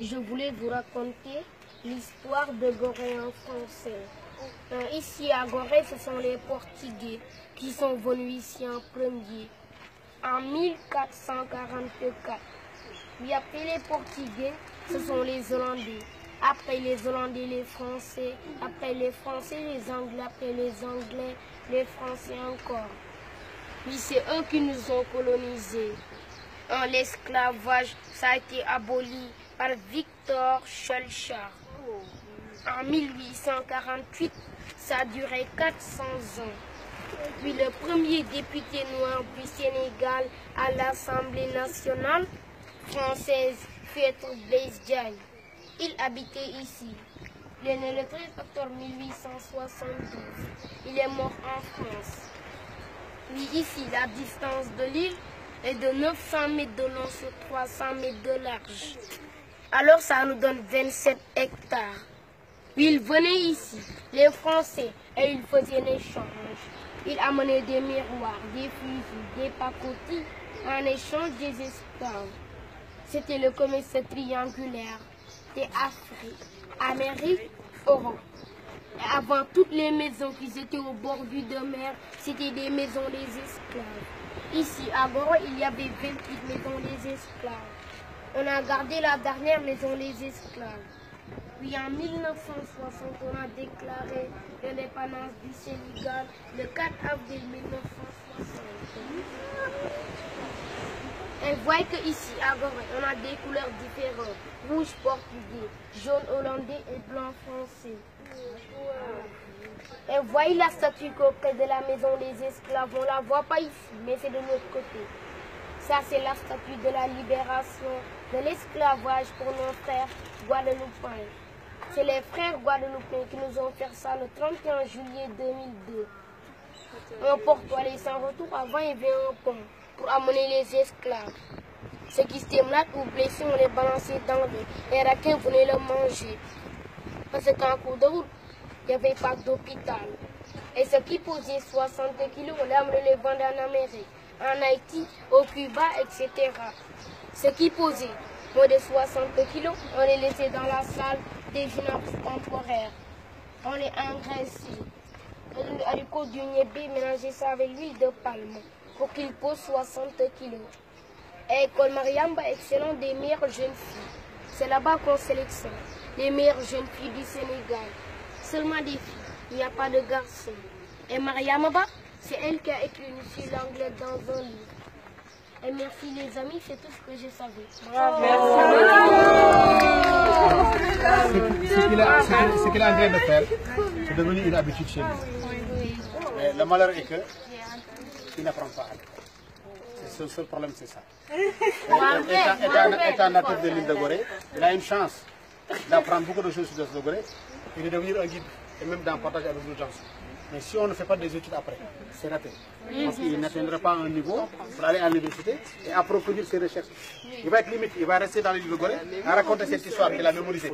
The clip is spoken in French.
Je voulais vous raconter l'histoire de Gorée en français. Ici à Gorée, ce sont les Portugais qui sont venus ici en premier, en 1444. Puis après les Portugais, ce sont les Hollandais. Après les Hollandais, les Français. Après les Français, les Anglais. Après les Anglais, les Français encore. Puis c'est eux qui nous ont colonisés. L'esclavage, ça a été aboli par Victor Schœlcher. En 1848, ça a duré 400 ans. Puis le premier député noir du Sénégal à l'Assemblée nationale française fut Blaise Diagne. Il habitait ici. Il est né le 13 octobre 1872. Il est mort en France. Puis ici, la distance de l'île est de 900 mètres de long sur 300 mètres de large. Alors ça nous donne 27 hectares. Puis ils venaient ici, les Français, et ils faisaient un échange. Ils amenaient des miroirs, des fusils, des pacotis, en échange des esclaves. C'était le commerce triangulaire des Afrique, Amérique, Europe. Et avant, toutes les maisons qui étaient au bord de mer, c'était des maisons des esclaves. Ici, à Gorée, il y avait 28 maisons des esclaves. On a gardé la dernière maison des esclaves. Puis en 1960, on a déclaré l'indépendance du Sénégal le 4 avril 1960. Et voyez qu'ici, à Gorée, on a des couleurs différentes. Rouge portugais, jaune hollandais et blanc français. Et voyez la statue coquette de la maison des esclaves. On ne la voit pas ici, mais c'est de l'autre côté. Ça, c'est la statue de la libération de l'esclavage pour nos frères guadeloupéens. C'est les frères guadeloupéens qui nous ont fait ça le 31 juillet 2002. Un portoil sans retour, avant il y avait un pont pour amener les esclaves. Ceux qui étaient malades ou blessés, on les balançait dans l'eau. Les requins venaient le manger. Parce qu'en cours de route, il n'y avait pas d'hôpital. Et ceux qui posaient 60 kilos, on les amenait les vendre en Amérique, en Haïti, au Cuba, etc. Ceux qui posaient moins de 60 kilos, on les laissait dans la salle des finances temporaires. On les engraissait. Le haricot du niébé, mélanger ça avec l'huile de palme pour qu'ils posent 60 kilos. Et École Mariamba, excellent des meilleures jeunes filles. C'est là-bas qu'on sélectionne les meilleures jeunes filles du Sénégal. Seulement des filles, il n'y a pas de garçons. Et Mariamba, c'est elle qui a écrit une fille l'anglais dans un livre. Et merci les amis, c'est tout ce que je savais. Ce qu'il est en train de faire, c'est devenu une habitude chez lui. Mais le malheur est que il n'apprend pas. Le seul problème, c'est ça. Étant natif de l'île de Gorée, il a une chance d'apprendre beaucoup de choses sur l'île de Gorée et de devenir un guide et même d'en partager avec d'autres gens. Mais si on ne fait pas des études après, c'est raté. Parce qu'il n'atteindra pas un niveau pour aller à l'université et approfondir ses recherches. Il va être limite, il va rester dans l'île de Gorée à raconter cette histoire qu'il a mémorisée.